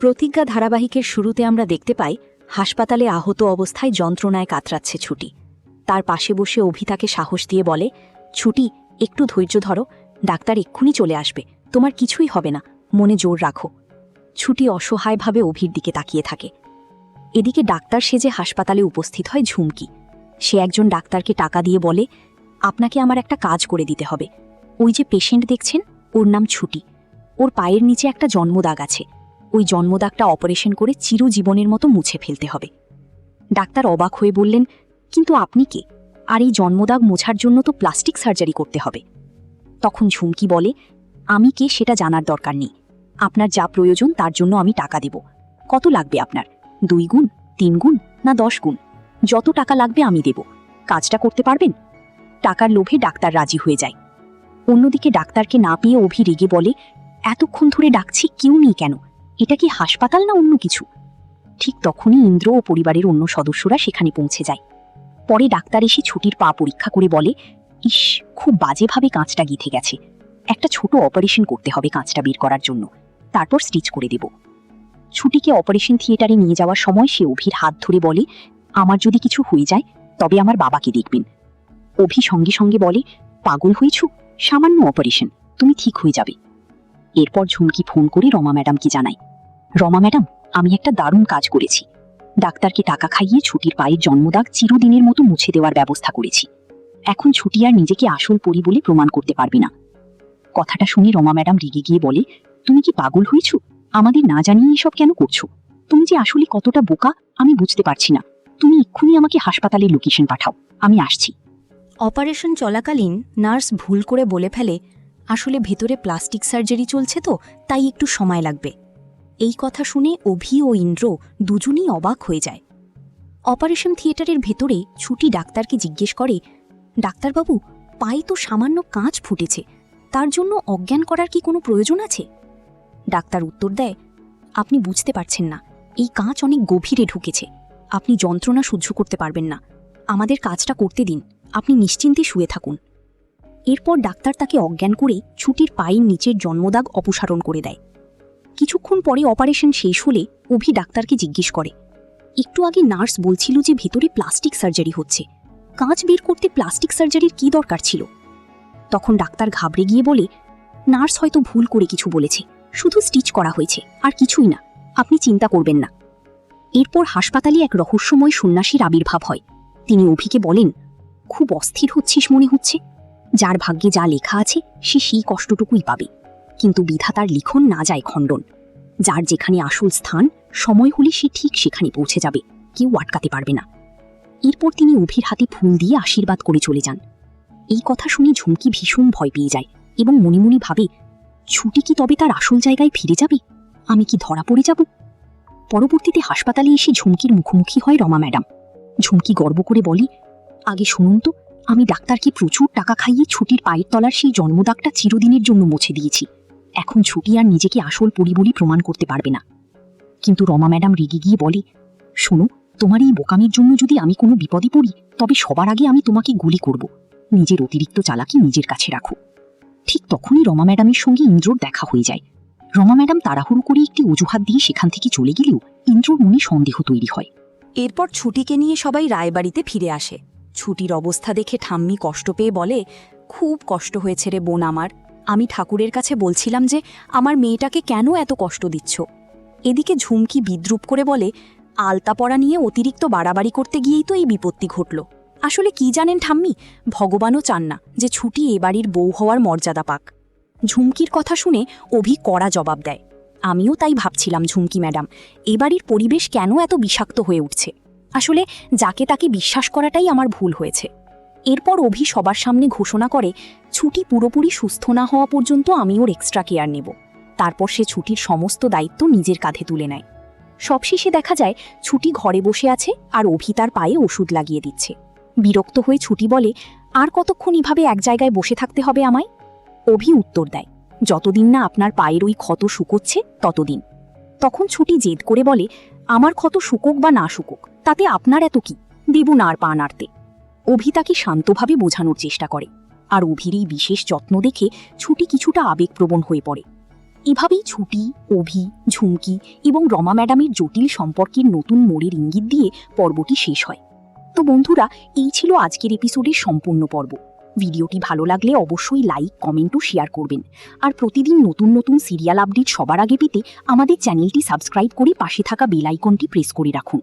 প্রতিজ্ঞা ধারাবাহিকের শুরুতে আমরা দেখতে পাই হাসপাতালে আহত অবস্থায় যন্ত্রণায় কাতরাচ্ছে ছুটি। তার পাশে বসে অভি তাকে সাহস দিয়ে বলে, ছুটি, একটু ধৈর্য ধরো, ডাক্তার এক্ষুনি চলে আসবে, তোমার কিছুই হবে না, মনে জোর রাখো। ছুটি অসহায়ভাবে অভির দিকে তাকিয়ে থাকে। এদিকে ডাক্তার সেজে হাসপাতালে উপস্থিত হয় ঝুমকি। সে একজন ডাক্তারকে টাকা দিয়ে বলে, আপনাকে আমার একটা কাজ করে দিতে হবে। ওই যে পেশেন্ট দেখছেন, ওর নাম ছুটি, ওর পায়ের নিচে একটা জন্মদাগ আছে, ওই জন্মদাগটা অপারেশন করে চিরজীবনের মতো মুছে ফেলতে হবে। ডাক্তার অবাক হয়ে বললেন, কিন্তু আপনি কে? আর এই জন্মদাগ মোছার জন্য তো প্লাস্টিক সার্জারি করতে হবে। তখন ঝুমকি বলে, আমি কে সেটা জানার দরকার নেই, আপনার যা প্রয়োজন তার জন্য আমি টাকা দেব। কত লাগবে আপনার? 2 গুণ, 3 গুণ, না 10 গুণ? যত টাকা লাগবে আমি দেব। কাজটা করতে পারবেন? টাকার লোভে ডাক্তার রাজি হয়ে যায়। অন্যদিকে ডাক্তারকে না পেয়ে অভি রেগে বলে, এতক্ষণ ধরে ডাকছি, কেউ নেই কেন? এটা কি হাসপাতাল না অন্য কিছু? ঠিক তখনই ইন্দ্র ও পরিবারের অন্য সদস্যরা সেখানে পৌঁছে যায়। পরে ডাক্তার এসে ছুটির পা পরীক্ষা করে বলে, ইস, খুব বাজেভাবে কাঁচটা গেঁথে গেছে, একটা ছোট অপারেশন করতে হবে কাঁচটা বের করার জন্য, তারপর স্টিচ করে দেব। ছুটিকে অপারেশন থিয়েটারে নিয়ে যাওয়ার সময় সে অভির হাত ধরে বলে, আমার যদি কিছু হয়ে যায় তবে আমার বাবাকে দেখবেন। অভি সঙ্গে সঙ্গে বলে, পাগল হয়েছ, সামান্য অপারেশন, তুমি ঠিক হয়ে যাবে। এরপর ঝুমকি ফোন করে রমা ম্যাডামকে জানায়, রমা ম্যাডাম, আমি একটা দারুণ কাজ করেছি। ডাক্তারকে টাকা খাইয়ে ছুটির পায়ের জন্মদাগ চিরদিনের মতো মুছে দেওয়ার ব্যবস্থা করেছি। এখন ছুটি আর নিজেকে আসল পরি বলে প্রমাণ করতে পারবে না। কথাটা শুনে রমা ম্যাডাম রেগে গিয়ে বলে, তুমি কি পাগল হয়েছ? আমাদের না জানিয়ে এসব কেন করছো? তুমি যে আসলে কতটা বোকা আমি বুঝতে পারছি না। তুমি এক্ষুনি আমাকে হাসপাতালের লোকেশন পাঠাও, আমি আসছি। অপারেশন চলাকালীন নার্স ভুল করে বলে ফেলে, আসলে ভেতরে প্লাস্টিক সার্জারি চলছে তো, তাই একটু সময় লাগবে। এই কথা শুনে অভি ও ইন্দ্র দুজনই অবাক হয়ে যায়। অপারেশন থিয়েটারের ভেতরে ছুটি ডাক্তারকে জিজ্ঞেস করে, ডাক্তারবাবু, পায়ে তো সামান্য কাঁচ ফুটেছে, তার জন্য অজ্ঞান করার কি কোনো প্রয়োজন আছে? ডাক্তার উত্তর দেয়, আপনি বুঝতে পারছেন না, এই কাঁচ অনেক গভীরে ঢুকেছে, আপনি যন্ত্রণা সহ্য করতে পারবেন না, আমাদের কাজটা করতে দিন, আপনি নিশ্চিন্তে শুয়ে থাকুন। এরপর ডাক্তার তাকে অজ্ঞান করে ছুটির পায়ের নিচের জন্মদাগ অপসারণ করে দেয়। কিছুক্ষণ পরে অপারেশন শেষ হলে অভি ডাক্তারকে জিজ্ঞেস করে, একটু আগে নার্স বলছিল যে ভেতরে প্লাস্টিক সার্জারি হচ্ছে, কাঁচ বের করতে প্লাস্টিক সার্জারির কি দরকার ছিল? তখন ডাক্তার ঘাবড়ে গিয়ে বলে, নার্স হয়তো ভুল করে কিছু বলেছে, শুধু স্টিচ করা হয়েছে, আর কিছুই না, আপনি চিন্তা করবেন না। এরপর হাসপাতালে এক রহস্যময় সন্ন্যাসীর আবির্ভাব হয়। তিনি অভিকে বলেন, খুব অস্থির হচ্ছিস মনে হচ্ছে, যার ভাগ্যে যা লেখা আছে সে সেই কষ্টটুকুই পাবে, কিন্তু বিধাতার লিখন না যায় খণ্ডন। যার যেখানে আসল স্থান, সময় হলে সে ঠিক সেখানে পৌঁছে যাবে, কেউ আটকাতে পারবে না। এরপর তিনি অভির হাতে ফুল দিয়ে আশীর্বাদ করে চলে যান। এই কথা শুনে ঝুমকি ভীষণ ভয় পেয়ে যায় এবং মনে মনে ভাবে, ছুটি কি তবে তার আসল জায়গায় ফিরে যাবে? আমি কি ধরা পড়ে যাব? পরবর্তীতে হাসপাতালে এসে ঝুমকির মুখোমুখি হয় রমা ম্যাডাম। ঝুমকি গর্ব করে বলে, আগে শুনুন তো, আমি ডাক্তারকে প্রচুর টাকা খাইয়ে ছুটির পায়ের তলার সেই জন্মদাগটা চিরদিনের জন্য মুছে দিয়েছি। এখন ছুটি আর নিজেকে আসল পরি বলে প্রমাণ করতে পারবে না। কিন্তু রমা ম্যাডাম রেগে গিয়ে বলে, শোনো, তোমার এই বোকামির জন্য যদি আমি কোনো বিপদে পড়ি তবে সবার আগে আমি তোমাকে গুলি করব। নিজের অতিরিক্ত চালাকি নিজের কাছে রাখো। ঠিক তখনই রমা ম্যাডামের সঙ্গে ইন্দ্রর দেখা হয়ে যায়। রমা ম্যাডাম তাড়াহুড়ো করে একটি অজুহাত দিয়ে সেখান থেকে চলে গেলেও ইন্দ্রর মনে সন্দেহ তৈরি হয়। এরপর ছুটিকে নিয়ে সবাই রায়বাড়িতে ফিরে আসে। ছুটির অবস্থা দেখে ঠাম্মি কষ্ট পেয়ে বলে, খুব কষ্ট হয়েছে রে বোন আমার, আমি ঠাকুরের কাছে বলছিলাম যে আমার মেয়েটাকে কেন এত কষ্ট দিচ্ছ। এদিকে ঝুমকি বিদ্রুপ করে বলে, আলতা পরা নিয়ে অতিরিক্ত বাড়াবাড়ি করতে গিয়েই তো এই বিপত্তি ঘটল। আসলে কি জানেন ঠাম্মি, ভগবানও চান না যে ছুটি এ বাড়ির বউ হওয়ার মর্যাদা পাক। ঝুমকির কথা শুনে অভি কড়া জবাব দেয়, আমিও তাই ভাবছিলাম ঝুমকি ম্যাডাম, এ বাড়ির পরিবেশ কেন এত বিষাক্ত হয়ে উঠছে। আসলে যাকে তাকে বিশ্বাস করাটাই আমার ভুল হয়েছে। এরপর অভি সবার সামনে ঘোষণা করে, ছুটি পুরোপুরি সুস্থ না হওয়া পর্যন্ত আমি ওর এক্সট্রা কেয়ার নেব। তারপর সে ছুটির সমস্ত দায়িত্ব নিজের কাঁধে তুলে নেয়। সবশেষে দেখা যায় ছুটি ঘরে বসে আছে আর অভি তার পায়ে ওষুধ লাগিয়ে দিচ্ছে। বিরক্ত হয়ে ছুটি বলে, আর কতক্ষণ এভাবে এক জায়গায় বসে থাকতে হবে আমায়? অভি উত্তর দেয়, যতদিন না আপনার পায়ের ওই ক্ষত শুকোচ্ছে ততদিন। তখন ছুটি জেদ করে বলে, আমার ক্ষত শুকোক বা না শুকোক তাতে আপনার এত কি, দেবু না আর পা নাড়তে। অভি তাকে শান্তভাবে বোঝানোর চেষ্টা করে, আর অভির এই বিশেষ যত্ন দেখে ছুটি কিছুটা আবেগপ্রবণ হয়ে পড়ে। এভাবেই ছুটি, অভি, ঝুমকি এবং রমা ম্যাডামের জটিল সম্পর্কের নতুন মোড়ের ইঙ্গিত দিয়ে পর্বটি শেষ হয়। তো বন্ধুরা, এই ছিল আজকের এপিসোডের সম্পূর্ণ পর্ব। ভিডিওটি ভালো লাগলে অবশ্যই লাইক, কমেন্ট ও শেয়ার করবেন। আর প্রতিদিন নতুন নতুন সিরিয়াল আপডেট সবার আগে পেতে আমাদের চ্যানেলটি সাবস্ক্রাইব করে পাশে থাকা বেল আইকনটি প্রেস করে রাখুন।